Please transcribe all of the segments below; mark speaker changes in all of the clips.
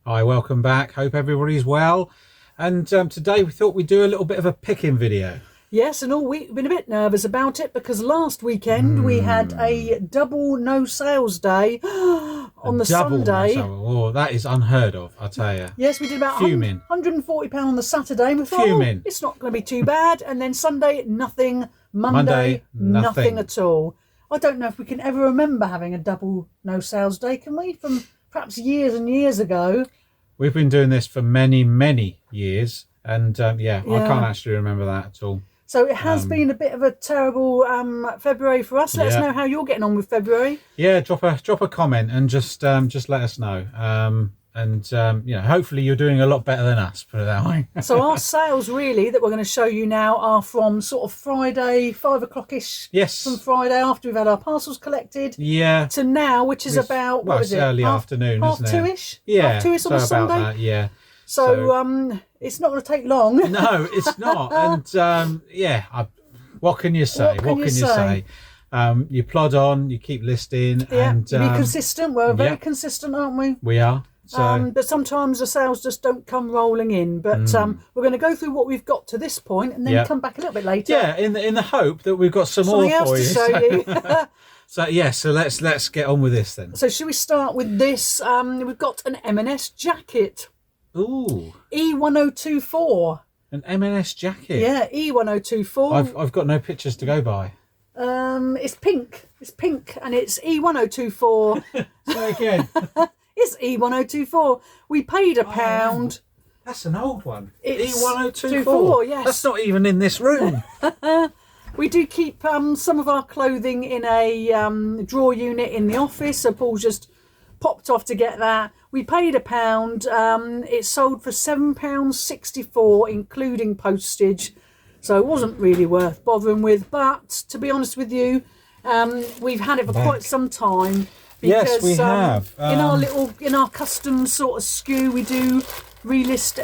Speaker 1: Hi, welcome back. Hope everybody's well. And today we thought we'd do a little bit of a picking video.
Speaker 2: Yes, and all week we've been a bit nervous about it because last weekend we had a double no sales day on the Sunday.
Speaker 1: Oh, that is unheard of, I tell you.
Speaker 2: Yes, we did about £140 on the Saturday. We thought, it's not going to be too bad. And then Sunday, nothing. Monday, nothing at all. I don't know if we can ever remember having a double no sales day, can we? From perhaps years and years ago.
Speaker 1: We've been doing this for many, many years. And I can't actually remember that at all.
Speaker 2: So it has been a bit of a terrible February for us. Let us know how you're getting on with February. Yeah,
Speaker 1: drop a comment and just let us know. Hopefully you're doing a lot better than us, put it that way.
Speaker 2: So our sales really that we're going to show you now are from sort of Friday, 5 o'clock-ish.
Speaker 1: Yes.
Speaker 2: From Friday after we've had our parcels collected.
Speaker 1: Yeah.
Speaker 2: To now, which is about, what is it?
Speaker 1: Early afternoon, isn't it?
Speaker 2: Half two-ish?
Speaker 1: Yeah.
Speaker 2: Half two-ish on a Sunday?
Speaker 1: About that, yeah.
Speaker 2: So it's not going to take long.
Speaker 1: No, it's not. And what can you say? What can you say? You plod on, you keep listing, and
Speaker 2: be consistent. We're very consistent, aren't we?
Speaker 1: We are. So.
Speaker 2: But sometimes the sales just don't come rolling in. But we're going to go through what we've got to this point, and then come back a little bit later.
Speaker 1: Yeah, in the hope that we've got some more for you.
Speaker 2: Something else to show you.
Speaker 1: So let's get on with this then.
Speaker 2: So should we start with this? We've got an M&S jacket.
Speaker 1: Ooh.
Speaker 2: E1024.
Speaker 1: An M&S jacket.
Speaker 2: Yeah, E1024.
Speaker 1: I've got no pictures to go by.
Speaker 2: It's pink. It's pink, and it's E1024.
Speaker 1: Say again.
Speaker 2: It's E1024. We paid £1.
Speaker 1: That's an old one.
Speaker 2: It's
Speaker 1: E1024.
Speaker 2: Yes.
Speaker 1: That's not even in this room.
Speaker 2: We do keep some of our clothing in a drawer unit in the office. So Paul's just popped off to get that. We paid £1. It sold for £7.64, including postage. So it wasn't really worth bothering with. But to be honest with you, we've had it for quite some time. Because,
Speaker 1: yes, we have.
Speaker 2: In our custom sort of SKU, we do relist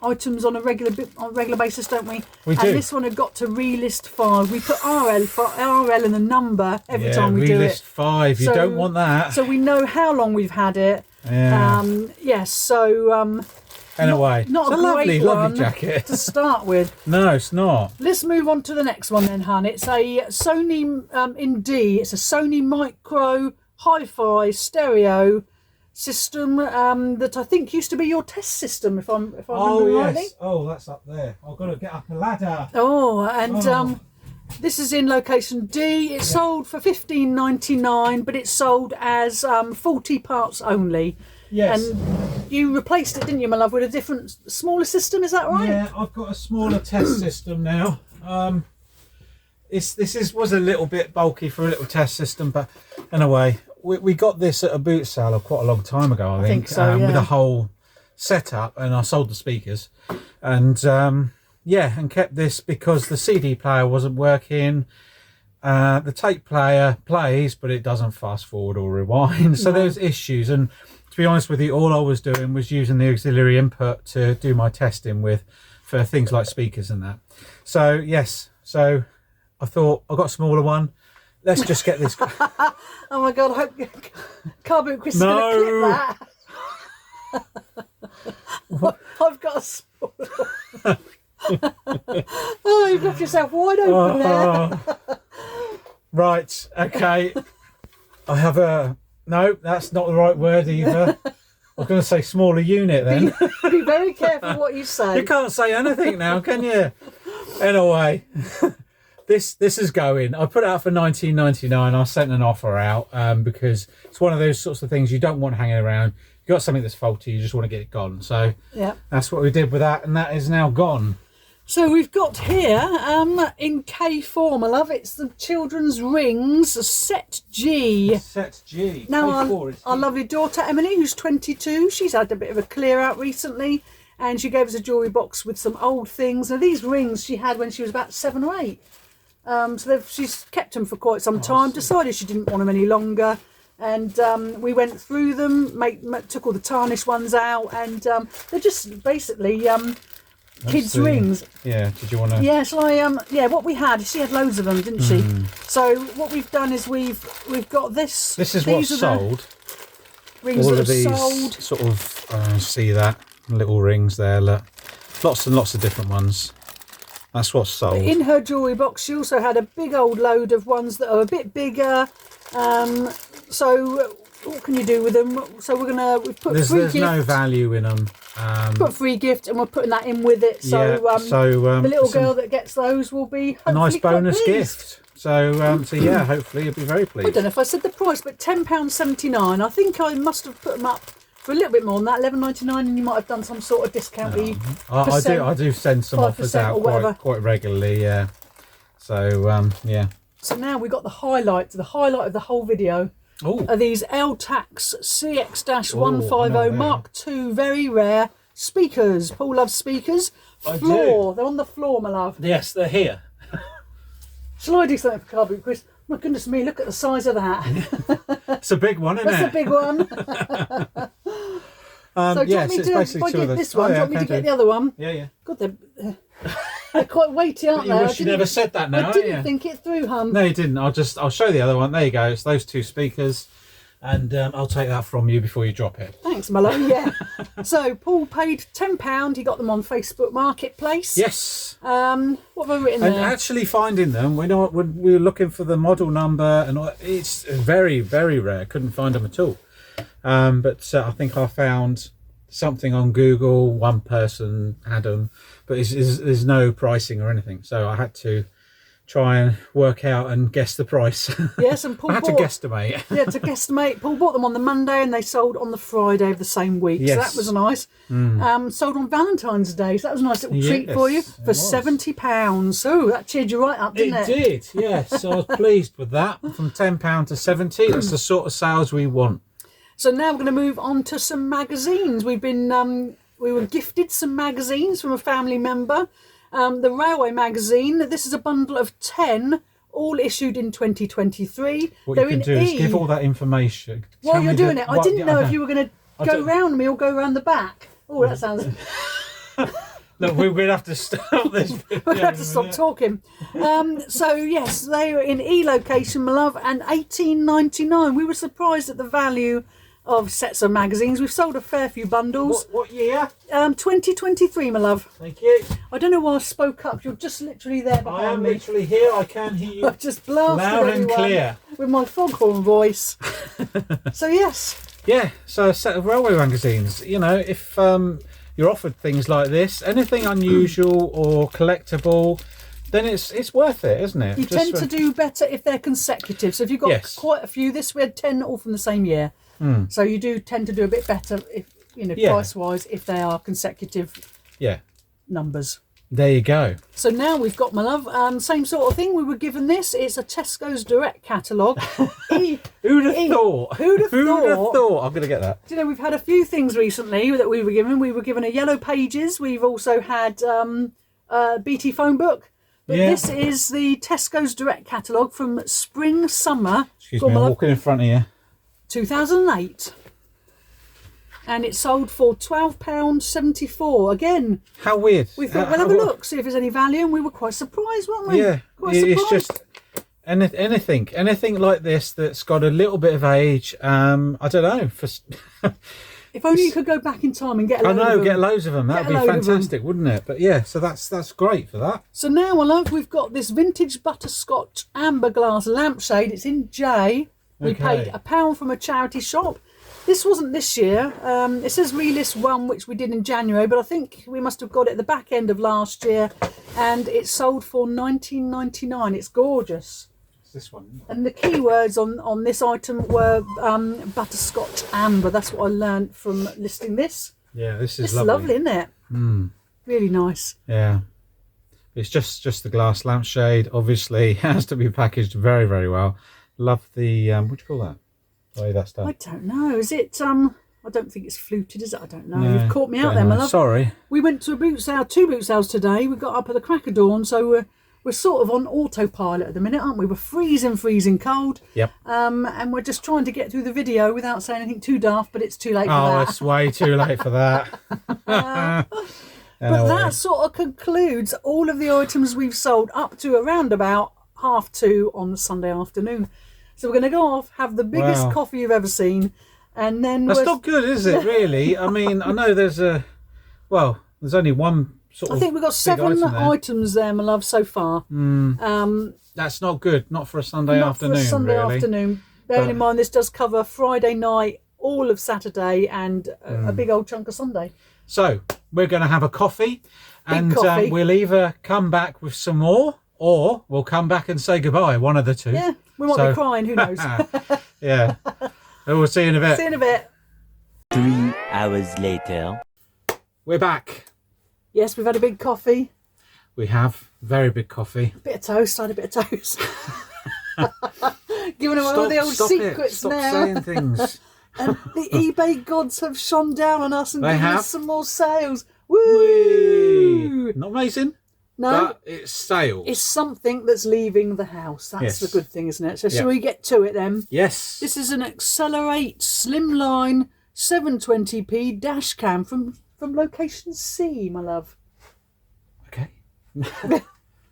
Speaker 2: items on a regular basis, don't we?
Speaker 1: We do.
Speaker 2: And this one had got to relist 5. We put RL and the number every time we do it.
Speaker 1: Relist 5. You don't want that.
Speaker 2: So we know how long we've had it.
Speaker 1: Yeah.
Speaker 2: Yes. So.
Speaker 1: Anyway,
Speaker 2: not
Speaker 1: it's
Speaker 2: a
Speaker 1: lovely
Speaker 2: one
Speaker 1: jacket
Speaker 2: to start with.
Speaker 1: No, it's not.
Speaker 2: Let's move on to the next one then, hun. It's a Sony in D. It's a Sony Micro Hi-Fi stereo system that I think used to be your test system, if I remember rightly.
Speaker 1: Oh, that's up there. I've got to get up a ladder.
Speaker 2: Oh, and this is in location D. It's sold for $15.99, but it's sold as 40 parts only.
Speaker 1: Yes.
Speaker 2: And you replaced it, didn't you, my love, with a different, smaller system? Is that right?
Speaker 1: Yeah, I've got a smaller test system now. This was a little bit bulky for a little test system, but anyway, we got this at a boot sale quite a long time ago, I think
Speaker 2: so,
Speaker 1: with a whole setup, and I sold the speakers, and and kept this because the CD player wasn't working. The tape player plays, but it doesn't fast forward or rewind, so there's issues. And to be honest with you, all I was doing was using the auxiliary input to do my testing with for things like speakers and that. So yes, so I thought I've got a smaller one. Let's just get this.
Speaker 2: Oh my God! I hope Car Boot Chris is going to clip that. I've got a smaller one. Oh, you've left yourself wide open there.
Speaker 1: Right. Okay. I have a. No, that's not the right word either. I was going to say smaller unit then.
Speaker 2: Be very careful what you say.
Speaker 1: You can't say anything now, can you? Anyway, this is going. I put it out for $19.99. I sent an offer out because it's one of those sorts of things you don't want hanging around. You've got something that's faulty, you just want to get it gone. So that's what we did with that, and that is now gone.
Speaker 2: So we've got here, in K4, my love, it's the children's rings, set G.
Speaker 1: Set G.
Speaker 2: Now, our lovely daughter, Emily, who's 22, she's had a bit of a clear out recently, and she gave us a jewellery box with some old things. Now, these rings she had when she was about 7 or 8. So she's kept them for quite some time, decided she didn't want them any longer. And we went through them, took all the tarnished ones out, and they're just basically... kids' rings.
Speaker 1: Yeah, did you want to...
Speaker 2: Yeah, shall I... what we had, she had loads of them, didn't she? So what we've done is we've got this...
Speaker 1: This is what's sold.
Speaker 2: Rings
Speaker 1: all
Speaker 2: that
Speaker 1: of
Speaker 2: have
Speaker 1: these
Speaker 2: sold.
Speaker 1: sort of see that little rings there. Look, lots and lots of different ones. That's what's sold.
Speaker 2: In her jewellery box, she also had a big old load of ones that are a bit bigger. So what can you do with them? So we've put free
Speaker 1: There's
Speaker 2: gift.
Speaker 1: no value in them.
Speaker 2: Put free gift, and we're putting that in with it. So, the little girl that gets those will be
Speaker 1: a nice
Speaker 2: quite
Speaker 1: bonus
Speaker 2: pleased.
Speaker 1: gift. So yeah, hopefully you'll be very pleased.
Speaker 2: I don't know if I said the price, but £10.79. I think I must have put them up for a little bit more than that, £11.99, and you might have done some sort of discount-y
Speaker 1: I do send some offers out
Speaker 2: or
Speaker 1: quite regularly, yeah. So yeah.
Speaker 2: So now we've got the highlight of the whole video.
Speaker 1: Oh,
Speaker 2: Are these LTAX CX-150
Speaker 1: Oh, no,
Speaker 2: Mark II very rare speakers. Paul loves speakers.
Speaker 1: I
Speaker 2: Floor.
Speaker 1: do.
Speaker 2: They're on the floor, my love.
Speaker 1: yes, they're here.
Speaker 2: Shall I do something for Carby, Chris? My goodness me, look at the size of that.
Speaker 1: It's a big one, isn't
Speaker 2: That's
Speaker 1: it?
Speaker 2: a big one. So do you want me to, if I get this one, do you want me to get the other one?
Speaker 1: Yeah.
Speaker 2: God, they're quite weighty, aren't
Speaker 1: You
Speaker 2: they?
Speaker 1: wish you never said that now,
Speaker 2: I didn't think it through, hun.
Speaker 1: No, you didn't. I'll show the other one. There you go. It's those two speakers, and I'll take that from you before you drop it.
Speaker 2: Thanks, my love. Yeah. So Paul paid £10. He got them on Facebook Marketplace.
Speaker 1: Yes.
Speaker 2: What have I written
Speaker 1: And
Speaker 2: there?
Speaker 1: actually finding them, we were looking for the model number, and it's very, very rare. Couldn't find them at all. But I think I found something on Google. One person had them, but there's no pricing or anything. So I had to try and work out and guess the price.
Speaker 2: Yes, and Paul
Speaker 1: I had to guesstimate.
Speaker 2: Yeah, to guesstimate. Paul bought them on the Monday and they sold on the Friday of the same week.
Speaker 1: Yes.
Speaker 2: So that was nice. Sold on Valentine's Day. So that was a nice little treat for you for £70. So that cheered you right up, didn't it?
Speaker 1: It did, yes. So I was pleased with that. From £10 to 70, that's the sort of sales we want.
Speaker 2: So now we're going to move on to some magazines. We were gifted some magazines from a family member. The Railway magazine. This is a bundle of 10, all issued in 2023.
Speaker 1: What
Speaker 2: They're
Speaker 1: you can
Speaker 2: in
Speaker 1: do is
Speaker 2: E.
Speaker 1: give all that information.
Speaker 2: While
Speaker 1: Tell
Speaker 2: you're
Speaker 1: me
Speaker 2: doing it, I didn't know if you were going to go
Speaker 1: don't-
Speaker 2: round me or go round the back. Oh, that sounds...
Speaker 1: Look, we're going to have to stop this.
Speaker 2: We're going to have to stop talking. So, yes, they were in E location, my love, and $18.99. We were surprised at the value of sets of magazines. We've sold a fair few bundles.
Speaker 1: What year?
Speaker 2: 2023, my love.
Speaker 1: Thank you.
Speaker 2: I don't know why I spoke up. You're just literally there
Speaker 1: I
Speaker 2: behind
Speaker 1: am
Speaker 2: me.
Speaker 1: literally here. I can hear you
Speaker 2: I've just blasted
Speaker 1: loud and
Speaker 2: everyone
Speaker 1: clear.
Speaker 2: with my foghorn voice. So, yes.
Speaker 1: Yeah, so a set of railway magazines. You know, if you're offered things like this, anything unusual or collectible, then it's worth it, isn't it?
Speaker 2: You tend to do better if they're consecutive. So if you've got
Speaker 1: Yes.
Speaker 2: quite a few, we had 10 all from the same year. So you do tend to do a bit better, if
Speaker 1: Yeah.
Speaker 2: price-wise, if they are consecutive
Speaker 1: Yeah,
Speaker 2: numbers.
Speaker 1: there you go.
Speaker 2: So now we've got, my love, same sort of thing. We were given this. It's a Tesco's Direct catalogue.
Speaker 1: Who'd have thought?
Speaker 2: Who'd have thought?
Speaker 1: I'm going to get that.
Speaker 2: Do you know, we've had a few things recently that we were given. We were given a Yellow Pages. We've also had BT phone book. But
Speaker 1: Yeah.
Speaker 2: this is the Tesco's Direct catalogue from Spring Summer.
Speaker 1: Excuse
Speaker 2: Go on,
Speaker 1: me,
Speaker 2: my
Speaker 1: I'm
Speaker 2: love.
Speaker 1: walking in front of you.
Speaker 2: 2008. And it sold for £12.74. Again,
Speaker 1: How weird.
Speaker 2: we thought we'll have a look, see if there's any value, and we were quite surprised, weren't we?
Speaker 1: Yeah,
Speaker 2: Quite
Speaker 1: it's
Speaker 2: surprised.
Speaker 1: just anything like this that's got a little bit of age. I don't know.
Speaker 2: If only you could go back in time and get a
Speaker 1: I
Speaker 2: load of
Speaker 1: know,
Speaker 2: them.
Speaker 1: get loads of them. That'd
Speaker 2: Get a
Speaker 1: be
Speaker 2: load of them.
Speaker 1: fantastic, wouldn't it? But yeah, so that's great for that.
Speaker 2: So now, my love, we've got this vintage butterscotch amber glass lampshade. It's in J. We
Speaker 1: Okay.
Speaker 2: paid £1 from a charity shop. This wasn't this year. It says relist 1, which we did in January, but I think we must have got it at the back end of last year, and it sold for £19.99. It's gorgeous.
Speaker 1: It's this one.
Speaker 2: And the keywords on this item were butterscotch amber. That's what I learned from listing this.
Speaker 1: Yeah, this
Speaker 2: It's
Speaker 1: is
Speaker 2: lovely, isn't it? Really nice.
Speaker 1: Yeah, it's just the glass lampshade. Obviously, it has to be packaged very, very well. Love the what do you call that? The way that's done.
Speaker 2: I don't know. Is it? I don't think it's fluted, is it? I don't know.
Speaker 1: No,
Speaker 2: You've caught me out
Speaker 1: don't
Speaker 2: there, my
Speaker 1: know.
Speaker 2: love.
Speaker 1: Sorry.
Speaker 2: We went to a boot sale, 2 boot sales today. We got up at the crack of dawn, so we're sort of on autopilot at the minute, aren't we? We're freezing cold.
Speaker 1: Yep.
Speaker 2: And we're just trying to get through the video without saying anything too daft, but it's too late for
Speaker 1: Oh,
Speaker 2: that.
Speaker 1: it's way too late for that.
Speaker 2: But that sort of concludes all of the items we've sold up to around about 2:30 on the Sunday afternoon. So we're going to go off, have the biggest
Speaker 1: Wow.
Speaker 2: coffee you've ever seen, And then
Speaker 1: That's not good, is it, really? I mean, I know there's only one sort of
Speaker 2: I think we've got
Speaker 1: big
Speaker 2: 7
Speaker 1: item there.
Speaker 2: items there, my love, so far.
Speaker 1: That's not good, not for a Sunday
Speaker 2: Not
Speaker 1: afternoon,
Speaker 2: for a Sunday
Speaker 1: really.
Speaker 2: afternoon. Bearing in mind, this does cover Friday night, all of Saturday, and a big old chunk of Sunday.
Speaker 1: So, we're going to have a coffee, and
Speaker 2: coffee.
Speaker 1: we'll either come back with some more, or we'll come back and say goodbye, one of the two.
Speaker 2: Yeah, we might be crying, who knows?
Speaker 1: Yeah. We'll see you in a bit.
Speaker 2: See you in a bit.
Speaker 3: 3 hours later.
Speaker 1: We're back.
Speaker 2: Yes, we've had a big coffee.
Speaker 1: We have very big coffee.
Speaker 2: Bit of toast, I had a bit of toast. Giving away all the old secrets
Speaker 1: Stop
Speaker 2: now.
Speaker 1: saying things.
Speaker 2: And the eBay gods have shone down on us and
Speaker 1: They
Speaker 2: given
Speaker 1: have.
Speaker 2: us some more sales.
Speaker 1: Whee!
Speaker 2: Woo!
Speaker 1: Not amazing,
Speaker 2: No,
Speaker 1: but it's sales.
Speaker 2: it's something that's leaving the house. That's
Speaker 1: Yes.
Speaker 2: the good thing, isn't it? So
Speaker 1: Yeah.
Speaker 2: shall we get to it then?
Speaker 1: Yes.
Speaker 2: This is an Accelerate Slimline 720p dash cam from location C, my love.
Speaker 1: Okay.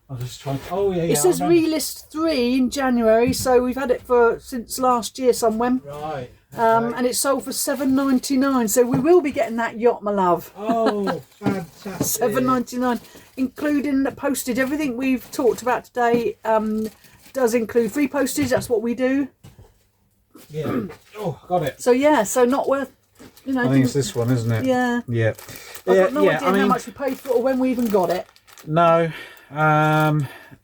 Speaker 1: I'll just try. Oh yeah.
Speaker 2: It says relist 3 in January, so we've had it since last year somewhere.
Speaker 1: Right.
Speaker 2: And it sold for $7.99, so we will be getting that yacht, my love.
Speaker 1: Oh, fantastic.
Speaker 2: $7.99, including the postage. Everything we've talked about today does include free postage. That's what we do.
Speaker 1: Yeah. Oh, got it.
Speaker 2: So yeah, so not worth, you know.
Speaker 1: I think it's this one, isn't it?
Speaker 2: Yeah.
Speaker 1: Yeah.
Speaker 2: I've got no idea
Speaker 1: I mean,
Speaker 2: how much we paid for it or when we even got it.
Speaker 1: no.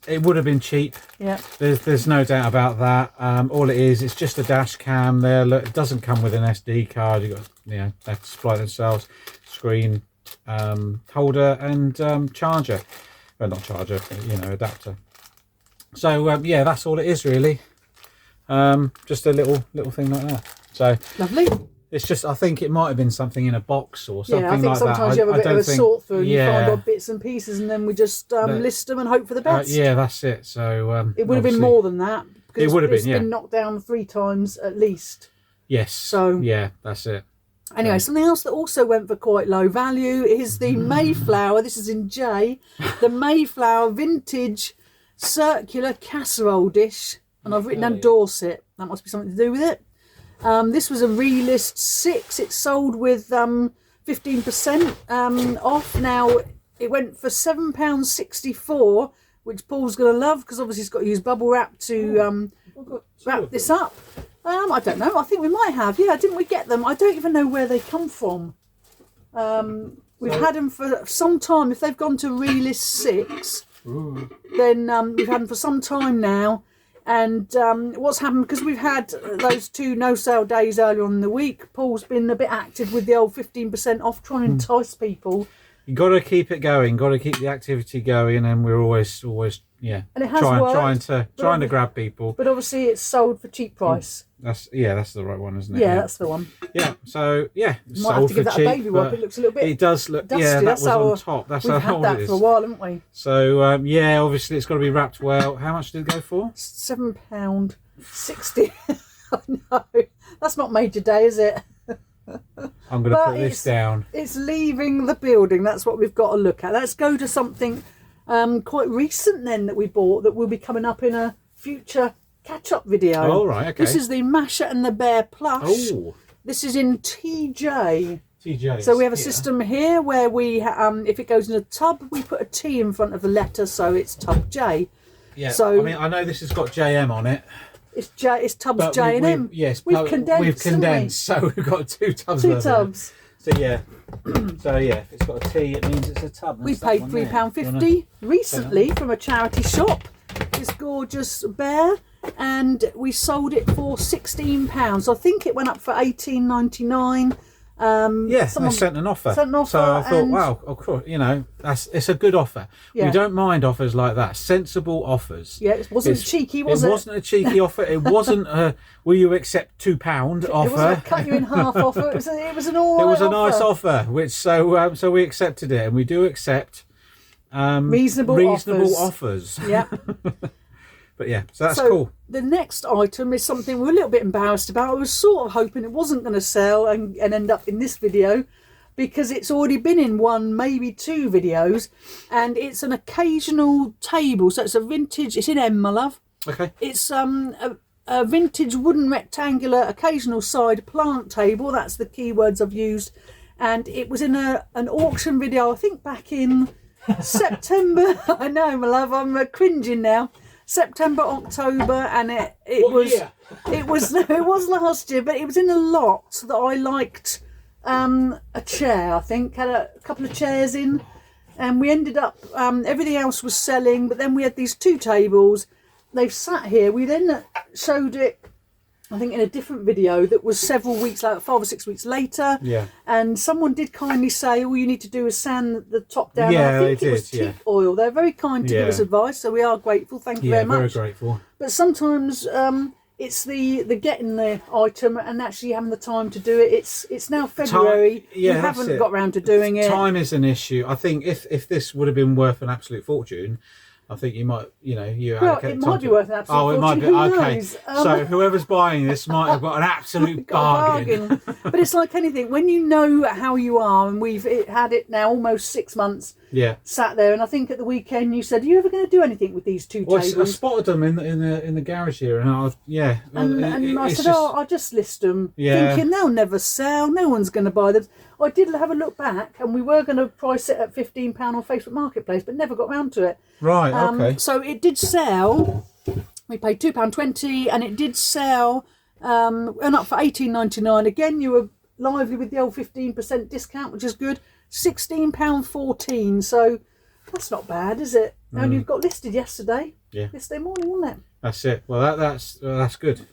Speaker 1: It would have been cheap.
Speaker 2: Yeah.
Speaker 1: There's no doubt about that. All it is, it's just a dash cam there. Look, it doesn't come with an SD card. You've got, they have to supply themselves. Screen, holder, and charger. Well, not charger, adapter. So yeah, that's all it is really. Just a little thing like that. So
Speaker 2: Lovely.
Speaker 1: it's just, I think it might have been something in a box or something
Speaker 2: Yeah, I think
Speaker 1: like that.
Speaker 2: sometimes you have a bit of a sort through and you
Speaker 1: yeah.
Speaker 2: find odd bits and pieces and then we just list them and hope for the best.
Speaker 1: Yeah, that's it. So
Speaker 2: It would have been
Speaker 1: obviously-
Speaker 2: more than that. Because
Speaker 1: It would have
Speaker 2: it's
Speaker 1: been, yeah.
Speaker 2: been knocked down 3 times at least.
Speaker 1: Yes.
Speaker 2: So-
Speaker 1: yeah, that's it.
Speaker 2: Anyway, something else that also went for quite low value is the Mayflower. This is in J. The Mayflower vintage circular casserole dish. And I've written down Dorset. That must be something to do with it. This was a relist 6. It sold with 15% off. Now, it went for £7.64, which Paul's going to love because obviously he's got to use bubble wrap to wrap this up. I don't know. I think we might have. Yeah, didn't we get them? I don't even know where they come from. We've had them for some time. If they've gone to relist 6, then we've had them for some time now. And what's happened, because we've had those 2 no-sale days earlier on in the week, Paul's been a bit active with the old 15% off, trying to entice people.
Speaker 1: You got to keep it going. Got to keep the activity going, and we're always, yeah,
Speaker 2: And it has worked,
Speaker 1: trying to grab people.
Speaker 2: But obviously it's sold for cheap price.
Speaker 1: That's the right one, isn't it?
Speaker 2: Yeah, that's the one.
Speaker 1: Yeah. So yeah,
Speaker 2: You might have
Speaker 1: sold
Speaker 2: to
Speaker 1: for
Speaker 2: give that
Speaker 1: cheap,
Speaker 2: a baby wipe.
Speaker 1: but
Speaker 2: It looks a little bit
Speaker 1: It does look.
Speaker 2: dusty.
Speaker 1: Yeah, that
Speaker 2: That's
Speaker 1: was
Speaker 2: how
Speaker 1: on top. That's
Speaker 2: we've
Speaker 1: how
Speaker 2: had
Speaker 1: old
Speaker 2: that
Speaker 1: it
Speaker 2: for a
Speaker 1: is.
Speaker 2: while, haven't we?
Speaker 1: So yeah, obviously it's got to be wrapped well. How much did it go for?
Speaker 2: £7.60. I know. That's not Major Day, is it?
Speaker 1: I'm going to put this down.
Speaker 2: It's leaving the building. That's what we've got to look at. Let's go to something quite recent then that we bought that will be coming up in a future catch-up video.
Speaker 1: Oh, right, okay.
Speaker 2: This is the Masher and the Bear plush.
Speaker 1: Oh,
Speaker 2: This is in TJ.
Speaker 1: TJ.
Speaker 2: So we have a system here where we, if it goes in a tub, we put a T in front of the letter, so it's tub J.
Speaker 1: Yeah.
Speaker 2: So
Speaker 1: I mean, I know this has got JM on it.
Speaker 2: It's J. It's tubs
Speaker 1: But
Speaker 2: J and M.
Speaker 1: Yes,
Speaker 2: we've
Speaker 1: but
Speaker 2: condensed.
Speaker 1: We've condensed, so we've got 2 tubs.
Speaker 2: 2
Speaker 1: worth of it.
Speaker 2: tubs.
Speaker 1: So yeah, if it's got a T, it means it's a tub.
Speaker 2: We
Speaker 1: That's that
Speaker 2: paid
Speaker 1: one there.
Speaker 2: £3.50 recently from a charity shop. This gorgeous bear, and we sold it for £16. I think it went up for $18.99.
Speaker 1: Yes, they sent an offer.
Speaker 2: sent an offer
Speaker 1: So I thought,
Speaker 2: and-
Speaker 1: wow, of course, it's a good offer.
Speaker 2: Yeah.
Speaker 1: We don't mind offers like that. Sensible offers.
Speaker 2: Yeah, it wasn't cheeky, was it?
Speaker 1: It wasn't a cheeky offer. It wasn't a will you accept £2 offer.
Speaker 2: It wasn't a cut you in half offer. It was an all
Speaker 1: It
Speaker 2: right
Speaker 1: was a
Speaker 2: offer.
Speaker 1: nice offer, which so we accepted it, and we do accept
Speaker 2: Reasonable
Speaker 1: offers.
Speaker 2: Yeah.
Speaker 1: But yeah, so that's
Speaker 2: So
Speaker 1: cool.
Speaker 2: the next item is something we're a little bit embarrassed about. I was sort of hoping it wasn't going to sell and end up in this video because it's already been in 1, maybe 2 videos, and it's an occasional table. So it's a vintage. It's in M, my love.
Speaker 1: Okay.
Speaker 2: It's a a vintage wooden rectangular occasional side plant table. That's the keywords I've used. And it was in an auction video, I think back in September. I know, my love, I'm cringing now. September, October, and it was last year, but it was in a lot that I liked. A chair, I think, had a couple of chairs in, and we ended up everything else was selling, but then we had these 2 tables. They've sat here. We then showed it, I think, in a different video that was several weeks, like 5 or 6 weeks later.
Speaker 1: Yeah.
Speaker 2: And someone did kindly say, all you need to do is sand the top down.
Speaker 1: Yeah,
Speaker 2: and I think
Speaker 1: they
Speaker 2: it was
Speaker 1: did,
Speaker 2: teak oil. They're very kind to give us advice, so we are grateful. Thank you very much.
Speaker 1: Yeah, very grateful.
Speaker 2: But sometimes it's the getting the item and actually having the time to do it. It's now February. You haven't got around to doing it.
Speaker 1: Time is an issue. I think if this would have been worth an absolute fortune, I think you might,
Speaker 2: it might be worth an absolute fortune.
Speaker 1: It might be.
Speaker 2: Who
Speaker 1: Okay.
Speaker 2: knows?
Speaker 1: So whoever's buying this might have got an absolute bargain.
Speaker 2: But it's like anything. When you know how you are, and we've had it now almost 6 months.
Speaker 1: Yeah.
Speaker 2: Sat there, and I think at the weekend you said, "Are you ever going to do anything with these 2 tables?"
Speaker 1: I spotted them in the garage here, and I
Speaker 2: said, I'll just list them, thinking they'll never sell. No one's going to buy them. I did have a look back, and we were going to price it at £15 on Facebook Marketplace, but never got round to it.
Speaker 1: Right. Okay.
Speaker 2: So it did sell. We paid £2.20, and it did sell. Went up for £18.99. Again, you were lively with the old 15% discount, which is good. £16.14. So that's not bad, is it? And you've got listed yesterday.
Speaker 1: Yeah.
Speaker 2: Yesterday morning, wasn't it?
Speaker 1: That's it. Well, that's good.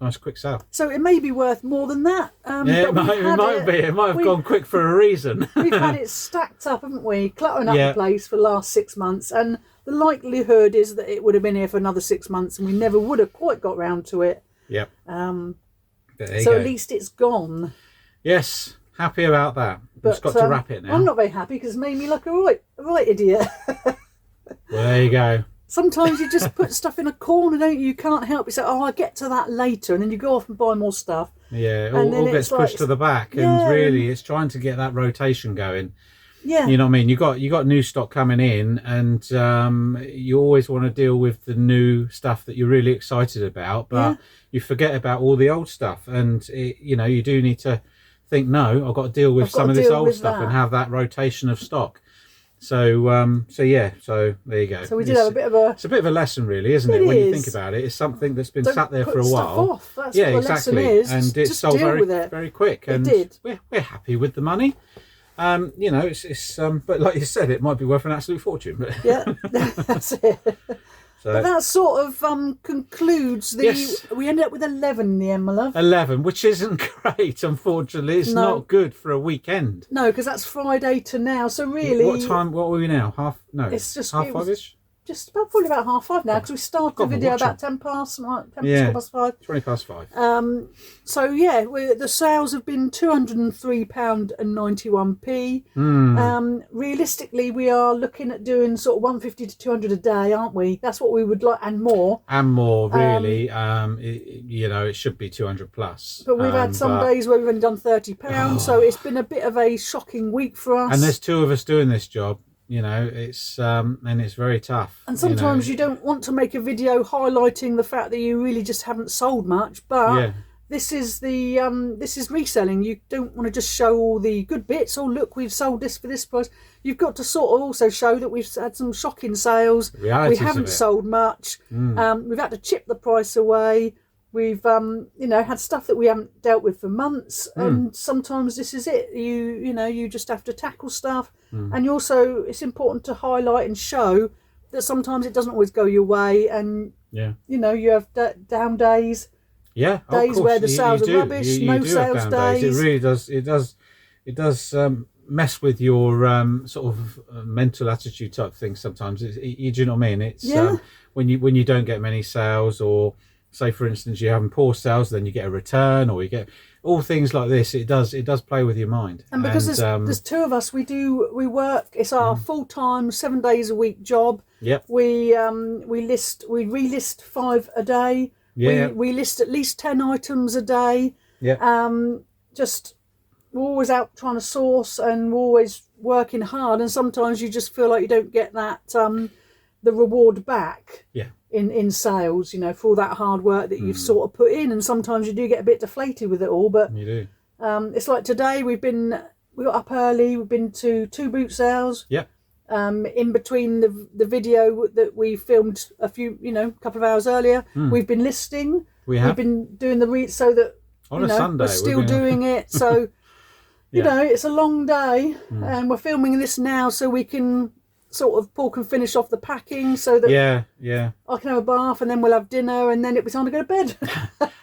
Speaker 1: Nice quick sale.
Speaker 2: So it may be worth more than that.
Speaker 1: It might be. It might have gone quick for a reason.
Speaker 2: We've had it stacked up, haven't we? Cluttering up the place for the last 6 months, and the likelihood is that it would have been here for another 6 months, and we never would have quite got round to it.
Speaker 1: Yep.
Speaker 2: So
Speaker 1: go.
Speaker 2: at least it's gone.
Speaker 1: Yes, happy about that.
Speaker 2: But
Speaker 1: Just got to wrap it now.
Speaker 2: I'm not very happy because it made me look a right idiot.
Speaker 1: Well, there you go.
Speaker 2: Sometimes you just put stuff in a corner, don't you? You can't help it. So, I'll get to that later, and then you go off and buy more stuff.
Speaker 1: Yeah, it all gets pushed to the back, and really, it's trying to get that rotation going.
Speaker 2: Yeah,
Speaker 1: you know what I mean. You got new stock coming in, and you always want to deal with the new stuff that you're really excited about, but you forget about all the old stuff, and you do need to think, no, I've got to deal with some of this old stuff and have that rotation of stock. So there you go.
Speaker 2: So we did have a bit of a.
Speaker 1: It's a bit of a lesson, really, isn't it? When you think about it, it's something that's been sat there for a while.
Speaker 2: Off. That's what the lesson is.
Speaker 1: And it sold very quick. And
Speaker 2: it did.
Speaker 1: We're happy with the money. It's but like you said, it might be worth an absolute fortune. But
Speaker 2: yeah, that's it. So, but that sort of concludes the. Yes. We ended up with 11 in the end, my love. 11,
Speaker 1: which isn't great, unfortunately. It's not good for a weekend.
Speaker 2: No, because that's Friday to now. So really,
Speaker 1: what time? What were we now?
Speaker 2: It's just
Speaker 1: half 5ish.
Speaker 2: Just probably about 5:30 now, because we started the video about 10 past 5.
Speaker 1: 20 past 5.
Speaker 2: So yeah, the sales have been £203.91. Realistically, we are looking at doing sort of 150 to 200 a day, aren't we? That's what we would like, and more. Really.
Speaker 1: It should be 200 plus.
Speaker 2: But we've had some days where we've only done £30, so it's been a bit of a shocking week for us.
Speaker 1: And there's 2 of us doing this job. It's and it's very tough.
Speaker 2: And sometimes you don't want to make a video highlighting the fact that you really just haven't sold much, but this is reselling. You don't want to just show all the good bits. Oh, look, we've sold this for this price. You've got to sort of also show that we've had some shocking sales. We haven't sold much. We've had to chip the price away. We've had stuff that we haven't dealt with for months, and sometimes this is it. You just have to tackle stuff, and it's important to highlight and show that sometimes it doesn't always go your way, and you have down days.
Speaker 1: Yeah,
Speaker 2: days where the sales are rubbish, no sales days.
Speaker 1: It really does. It does mess with your sort of mental attitude type thing. Sometimes do you know what I mean? It's when you don't get many sales, or say for instance you're having poor sales, then you get a return, or you get all things like this. It does play with your mind.
Speaker 2: And because there's 2 of us, we work. It's our full-time 7 days a week job.
Speaker 1: Yep.
Speaker 2: We relist 5 a day.
Speaker 1: Yeah.
Speaker 2: We list at least 10 items a day.
Speaker 1: Yeah.
Speaker 2: We're always out trying to source, and we're always working hard, and sometimes you just feel like you don't get that the reward back.
Speaker 1: Yeah.
Speaker 2: in sales, you know, for all that hard work that you've sort of put in. And sometimes you do get a bit deflated with it all, but
Speaker 1: You do.
Speaker 2: it's like today we got up early, we've been to 2 boot sales.
Speaker 1: Yep.
Speaker 2: In between the video that we filmed a couple of hours earlier, we've been listing. We've been doing so that
Speaker 1: on a Sunday
Speaker 2: we're still doing it. So you know, it's a long day, and we're filming this now so we can sort of Paul can finish off the packing so that I can have a bath, and then we'll have dinner, and then it'll be time to go to bed.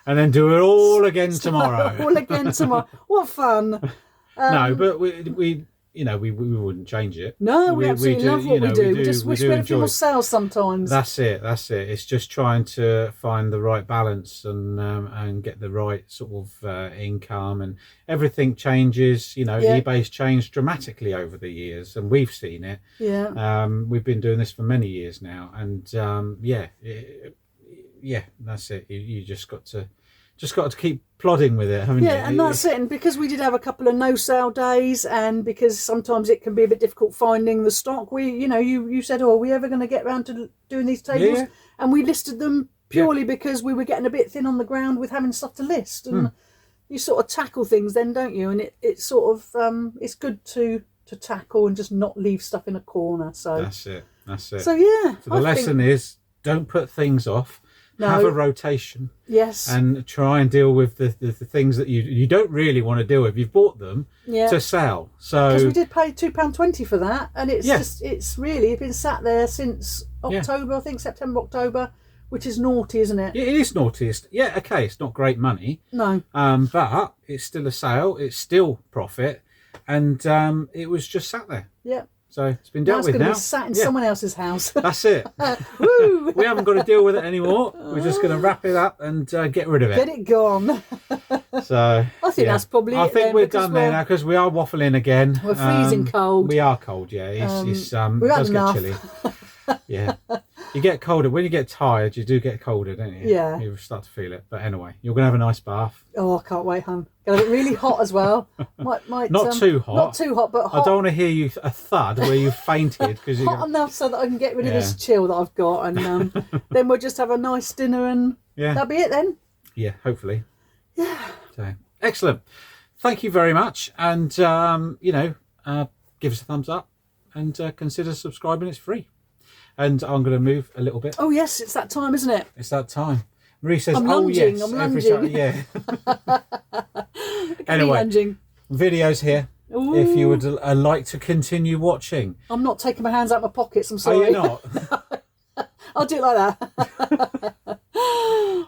Speaker 1: And then do it all again tomorrow.
Speaker 2: All again tomorrow. What fun!
Speaker 1: No, but we we wouldn't change it.
Speaker 2: No, we absolutely love what we do. We just wish we had a few more sales sometimes.
Speaker 1: That's it. It's just trying to find the right balance and get the right sort of income, and everything changes. You know, eBay's changed dramatically over the years, and we've seen it.
Speaker 2: Yeah.
Speaker 1: We've been doing this for many years now, and that's it. You just got to keep plodding with it, haven't you?
Speaker 2: Yeah, and that's it. And because we did have a couple of no sale days, and because sometimes it can be a bit difficult finding the stock, you said, "Oh, are we ever going to get around to doing these tables?"
Speaker 1: Yeah.
Speaker 2: And we listed them purely because we were getting a bit thin on the ground with having stuff to list. And you sort of tackle things then, don't you? And it's sort of it's good to tackle and just not leave stuff in a corner. So
Speaker 1: that's it.
Speaker 2: So yeah.
Speaker 1: So the lesson is, don't put things off. No. Have a rotation.
Speaker 2: Yes.
Speaker 1: And try and deal with the things that you don't really want to deal with. You've bought them to sell. So
Speaker 2: because we did pay £2.20 for that, and it's really been sat there since October, I think September, October, which is naughty, isn't it?
Speaker 1: It is naughtiest. Yeah, okay, it's not great money.
Speaker 2: No.
Speaker 1: But it's still a sale, it's still profit, and it was just sat there.
Speaker 2: Yeah.
Speaker 1: So it's been dealt with now.
Speaker 2: It's going to be sat in someone else's house.
Speaker 1: That's it.
Speaker 2: Woo!
Speaker 1: We haven't got to deal with it anymore. We're just going to wrap it up and get rid of it.
Speaker 2: Get it gone.
Speaker 1: So
Speaker 2: I think that's probably
Speaker 1: I think we're done there now, because we are waffling again.
Speaker 2: We're freezing cold.
Speaker 1: We are cold, yeah. It does get chilly. Yeah. You get colder. When you get tired, you do get colder, don't you?
Speaker 2: Yeah.
Speaker 1: You start to feel it. But anyway, you're going to have a nice bath.
Speaker 2: Oh, I can't wait, hon. Going to get really hot as well.
Speaker 1: Not too hot.
Speaker 2: Not too hot, but hot.
Speaker 1: I don't want to hear you a thud where you fainted.
Speaker 2: Hot enough so that I can get rid of this chill that I've got. And then we'll just have a nice dinner, and that'll be it then.
Speaker 1: Yeah, hopefully.
Speaker 2: Yeah.
Speaker 1: So, excellent. Thank you very much. And, give us a thumbs up and consider subscribing. It's free. And I'm going to move a little bit.
Speaker 2: Oh, yes, it's that time, isn't it?
Speaker 1: It's that time. Marie says,
Speaker 2: I'm lunging,
Speaker 1: yes.
Speaker 2: I'm lunging.
Speaker 1: Every time, Anyway,
Speaker 2: lunging.
Speaker 1: Videos here.
Speaker 2: Ooh.
Speaker 1: If you would like to continue watching.
Speaker 2: I'm not taking my hands out of my pockets, I'm sorry.
Speaker 1: Are you not?
Speaker 2: I'll do it like that.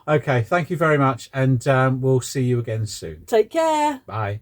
Speaker 1: Okay, thank you very much. And we'll see you again soon.
Speaker 2: Take care.
Speaker 1: Bye.